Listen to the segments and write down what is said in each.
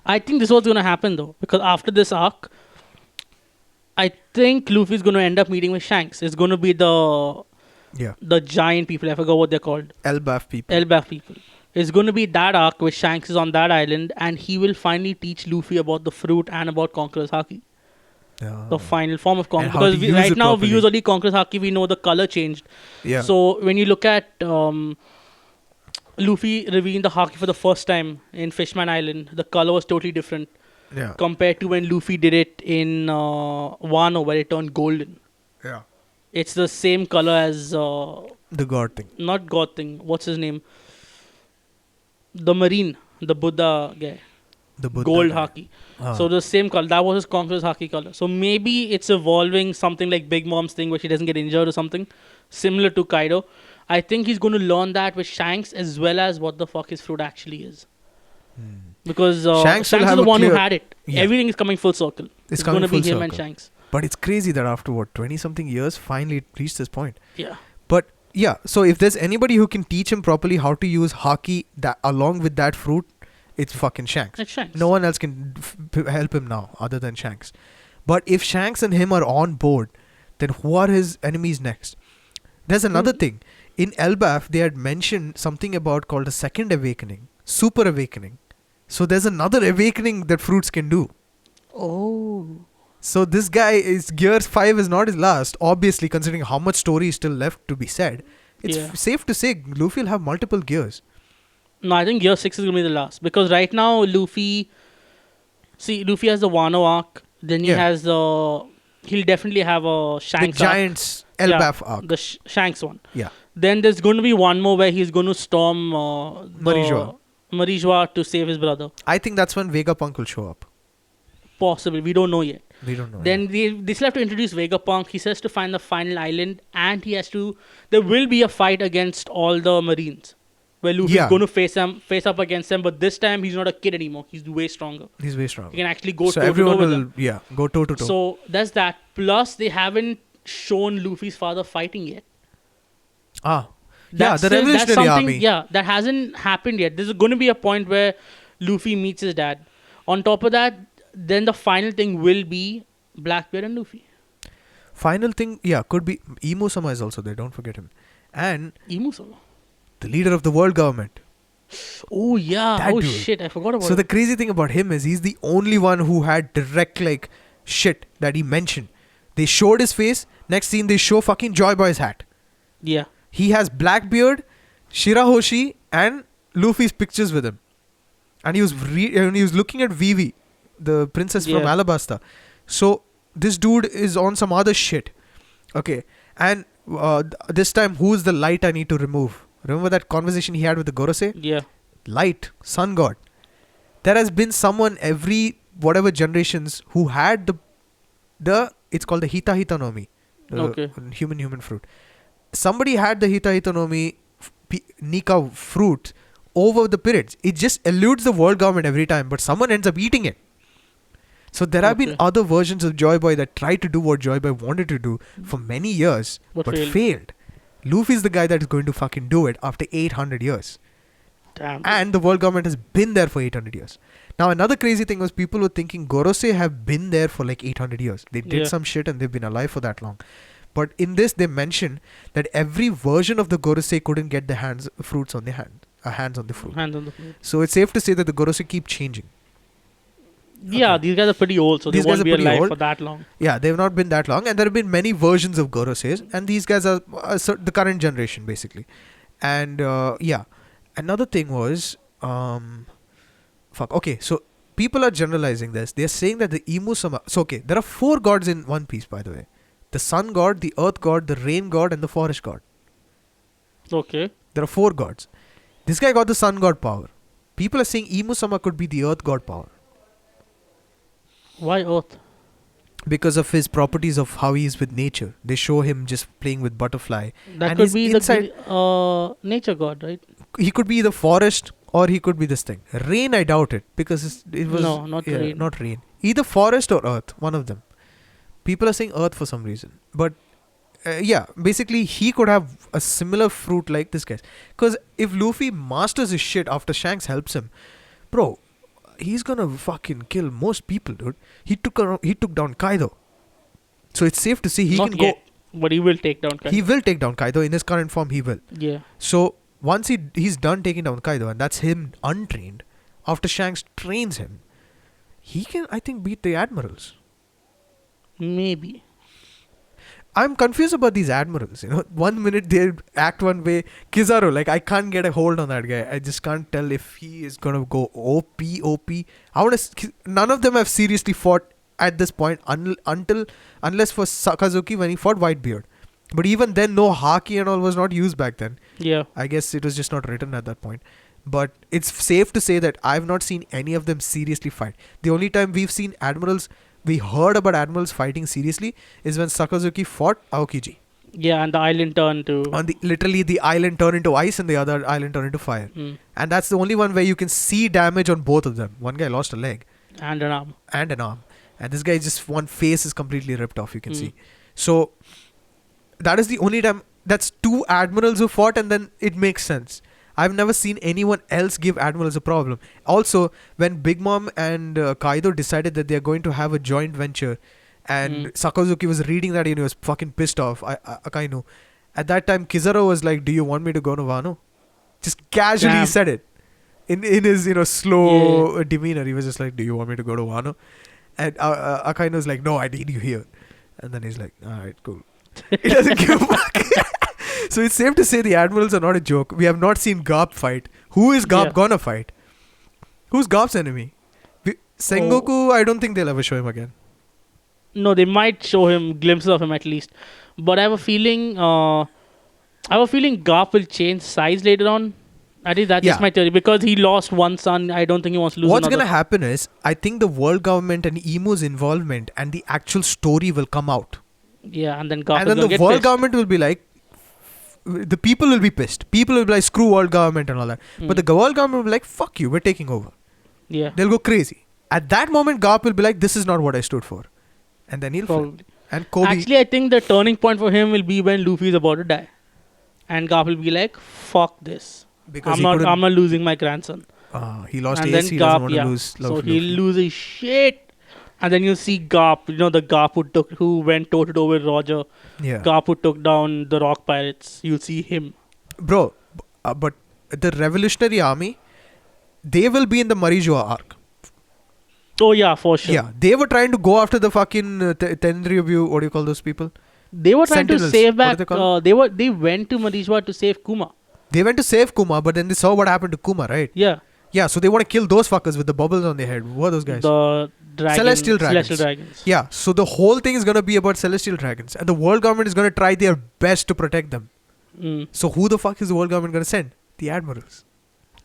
I think this was going to happen though, because after this arc, I think Luffy's going to end up meeting with Shanks. It's going to be Yeah. the giant people. I forgot what they're called. Elbaf people. Elbaf people. It's going to be that arc where Shanks is on that island, and he will finally teach Luffy about the fruit and about Conqueror's Haki. The final form of Conqueror. And how to Because use right it now we properly. use only Conqueror's Haki. We know the color changed. Yeah. So when you look at Luffy revealing the Haki for the first time in Fishman Island, the color was totally different Yeah. compared to when Luffy did it in Wano, where it turned golden. Yeah. It's the same color as The god thing. not God thing. What's his name? The Marine, the Buddha guy, The Buddha gold guy. Haki. Ah. So the same color. That was his Conqueror's Haki color. So maybe it's evolving something like Big Mom's thing, where she doesn't get injured or something similar to Kaido. I think he's going to learn that with Shanks, as well as what the fuck his fruit actually is. Because Shanks Shanks, will is have the a one who clear- had it. Yeah. Everything is coming full circle. It's going coming to be full him and circle. Shanks. But it's crazy that after what 20 something years, finally it reached this point. Yeah. But yeah, so if there's anybody who can teach him properly how to use Haki that along with that fruit, it's fucking Shanks. It's Shanks. No one else can help him now other than Shanks. But if Shanks and him are on board, then who are his enemies next? There's another thing. In Elbaf, they had mentioned something about called a second awakening, super awakening. So there's another awakening that fruits can do. Oh. So this guy is Gear 5 is not his last, obviously, considering how much story is still left to be said. It's Yeah. safe to say Luffy will have multiple gears. No, I think Gear 6 is going to be the last. Because right now, Luffy has the Wano arc. Then he Yeah. has the... He'll definitely have a The Shanks arc. Giants Elbaf arc. The Shanks one. Yeah. Then there's going to be one more where he's going to storm Marijua. Marijua to save his brother. I think that's when Vegapunk will show up. Possibly. We don't know yet. We don't know. Then they still have to introduce Vegapunk. He says to find the final island, and he has to... There will be a fight against all the Marines, where Luffy's Yeah. going to face up against them. But this time, he's not a kid anymore. He's way stronger. He's way strong. He can actually go So toe to everyone toe with will, them. go toe to toe. So that's that. Plus, they haven't shown Luffy's father fighting yet. The Revolutionary Army. Yeah, that hasn't happened yet. There's going to be a point where Luffy meets his dad. On top of that, then the final thing will be Blackbeard and Luffy. Final thing, could be Imo-sama is also there. Don't forget him. And Imusama. the leader of the world government. Oh yeah. That Oh dude. shit, I forgot about So it. the crazy thing about him is he's the only one who had direct shit that he mentioned. They showed his face. Next scene they show fucking Joy Boy's hat. Yeah. He has Blackbeard, Shirahoshi, and Luffy's pictures with him. And he was looking at Vivi, the princess from Yeah. Alabasta. So this dude is on some other shit. Okay. And this time, who's the light I need to remove? Remember that conversation he had with the Gorosei? Yeah. Light, sun god. There has been someone every whatever generations who had the it's called the Hita Hita no Mi. Okay. Human fruit. Somebody had the Hita Hita no Mi Nika fruit over the periods. It just eludes the world government every time, but someone ends up eating it. So there have been Okay. other versions of Joy Boy that tried to do what Joy Boy wanted to do for many years, But but failed. failed. Luffy's the guy that is going to fucking do it after 800 years. Damn. And the world government has been there for 800 years. Now, another crazy thing was people were thinking Gorosei have bbeen there for 800 years. They did Yeah. some shit and they've been alive for that long. But in this, they mention that every version of the Gorosei couldn't get the hands on the fruit. Hands on the floor. So it's safe to say that the Gorosei keep changing. Yeah, Okay. these guys are pretty old, so These they guys won't are be pretty alive old. for that long. Yeah, they've not been that long. And there have been many versions of Goroseis. And these guys are the current generation, basically. And another thing was... Okay, so people are generalizing this. They're saying that the Imu-sama... So, okay, there are 4 gods in One Piece, by the way. The sun god, the earth god, the rain god, and the forest god. Okay. There are 4 gods. This guy got the sun god power. People are saying Imu-sama could be the earth god power. Why Earth? Because of his properties of how he is with nature. They show him just playing with butterfly. That And could he's be inside- the nature god, right? He could be the forest or he could be this thing. Rain, I doubt it. Because it was... No, not rain. Not rain. Either forest or earth. One of them. People are saying earth for some reason. But basically he could have a similar fruit like this guy. Because if Luffy masters his shit after Shanks helps him, bro, he's gonna fucking kill most people, dude. He took down Kaido. So it's safe to say he Not can yet, but he will take down Kaido. He will take down Kaido in his current form. He will. Yeah. So once he's done taking down Kaido, and that's him untrained. After Shanks trains him, he can, I think, beat the admirals. Maybe. I'm confused about these admirals. 1 minute they act one way. Kizaru, like, I can't get a hold on that guy. I just can't tell if he is gonna go OP. None of them have seriously fought at this point unless for Sakazuki when he fought Whitebeard. But even then, no haki and all was not used back then. Yeah. I guess it was just not written at that point. But it's safe to say that I've not seen any of them seriously fight. The only time we heard about admirals fighting seriously is when Sakazuki fought Aokiji. Yeah, and the island turned to... Literally the island turned into ice and the other island turned into fire. And that's the only one where you can see damage on both of them. One guy lost a leg. And an arm. And this guy just, one face is completely ripped off, you can see. So, that is the only time, that's two admirals who fought, and then it makes sense. I've never seen anyone else give admirals a problem. Also, when Big Mom and Kaido decided that they're going to have a joint venture, and Sakazuki was reading that and he was fucking pissed off, Akainu. At that time, Kizaru was like, do you want me to go to Wano? Just casually said it. In his, slow demeanor, he was just like, do you want me to go to Wano? And Akainu was like, no, I need you here. And then he's like, alright, cool. He doesn't give a fuck. So it's safe to say the admirals are not a joke. We have not seen Garp fight. Who is Garp gonna fight? Who's Garp's enemy? Sengoku, I don't think they'll ever show him again. No, they might show him glimpses of him at least. But I have a feeling Garp will change size later on. I think that's just my theory. Because he lost one son, I don't think he wants to lose What's another. going to happen is, I think the world government and Imu's involvement and the actual story will come out. Yeah, and then Garp and then the world government will be like, the people will be pissed. People will be like, screw world government and all that. But the world government will be like, fuck you, we're taking over. Yeah. They'll go crazy. At that moment, Garp will be like, this is not what I stood for. And then he'll flip. And Kobe... Actually, I think the turning point for him will be when Luffy is about to die. And Garp will be like, fuck this. Because I'm not losing my grandson. He lost and Ace, then he Garp, doesn't want to lose. So he'll lose his shit. And then you see Garp, the Garp who went toe-to-toe with Roger. Yeah. Garp who took down the Rock Pirates. You'll see him. Bro, but the Revolutionary Army, they will be in the Marijua arc. Oh yeah, for sure. Yeah, they were trying to go after the fucking Tenryubu, what do you call those people? They were trying Sentinels. to save back, they went to Marijua to save Kuma. They went to save Kuma, but then they saw what happened to Kuma, right? Yeah. Yeah, so they want to kill those fuckers with the bubbles on their head. Who are those guys? The Celestial Dragons. Yeah, so the whole thing is going to be about Celestial Dragons. And the world government is going to try their best to protect them. So who the fuck is the world government going to send? The admirals.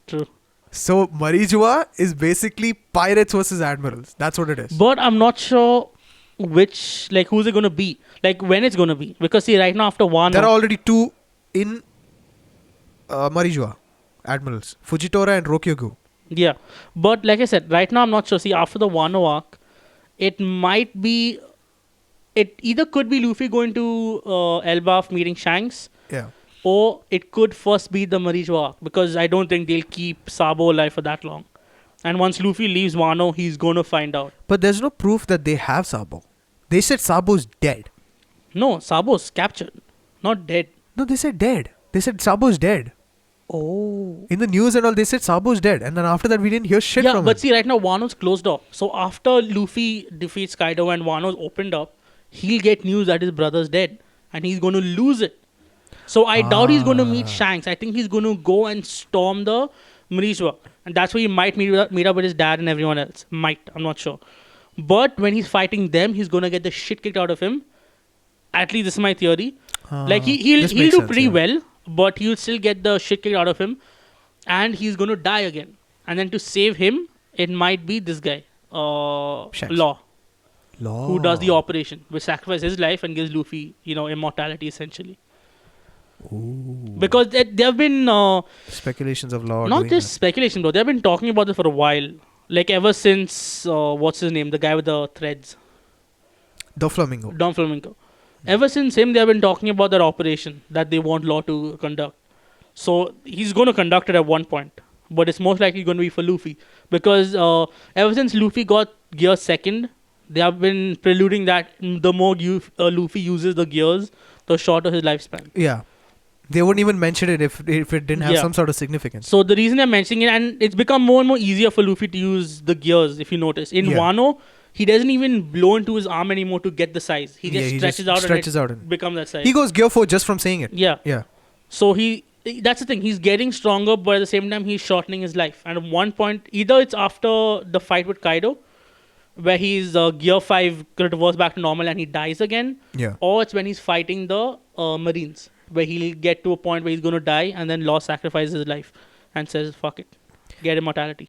True. So Marijua is basically pirates versus admirals. That's what it is. But I'm not sure who's it going to be. Like, when it's going to be. Because see, right now after Wano... There are already two in Marijua. Admirals. Fujitora and Rokyogu. Yeah. But like I said, right now I'm not sure. See, after the Wano arc, it might be... It either could be Luffy going to Elbaf meeting Shanks. Yeah. Or it could first be the Marijua arc. Because I don't think they'll keep Sabo alive for that long. And once Luffy leaves Wano, he's going to find out. But there's no proof that they have Sabo. They said Sabo's dead. No, Sabo's captured. Not dead. No, they said dead. They said Sabo's dead. Oh. In the news and all, they said Sabo's dead. And then after that, we didn't hear shit from him. Yeah, but see, right now, Wano's closed off. So after Luffy defeats Kaido and Wano's opened up, he'll get news that his brother's dead. And he's going to lose it. So I doubt he's going to meet Shanks. I think he's going to go and storm the Marijua. And that's where he might meet up with his dad and everyone else. Might. I'm not sure. But when he's fighting them, he's going to get the shit kicked out of him. At least this is my theory. He'll do pretty well. But he'll still get the shit kicked out of him. And he's going to die again. And then to save him, it might be this guy. Law. Who does the operation. Which sacrifices his life and gives Luffy, immortality essentially. Ooh. Because there have been... speculations of Law. Not just speculation, bro. They have been talking about this for a while. Like ever since... what's his name? The guy with the threads. Doflamingo. Ever since him, they have been talking about that operation that they want Law to conduct. So, he's going to conduct it at one point. but it's most likely going to be for Luffy because ever since Luffy got gear second, they have been preluding that the more Luffy uses the gears, the shorter his lifespan. Yeah. They wouldn't even mention it if it didn't have Yeah. some sort of significance. So the reason I'm mentioning it, and it's become more and more easier for Luffy to use the gears, if you notice. In Yeah. Wano, he doesn't even blow into his arm anymore to get the size. He just stretches out and it becomes that size. He goes gear 4 just from saying it. Yeah. Yeah. So that's the thing. He's getting stronger, but at the same time, he's shortening his life. And at one point, either it's after the fight with Kaido, where he's gear 5 reverts back to normal and he dies again, Yeah. or it's when he's fighting the Marines, where he'll get to a point where he's going to die and then Law sacrifices his life and says, fuck it, get immortality.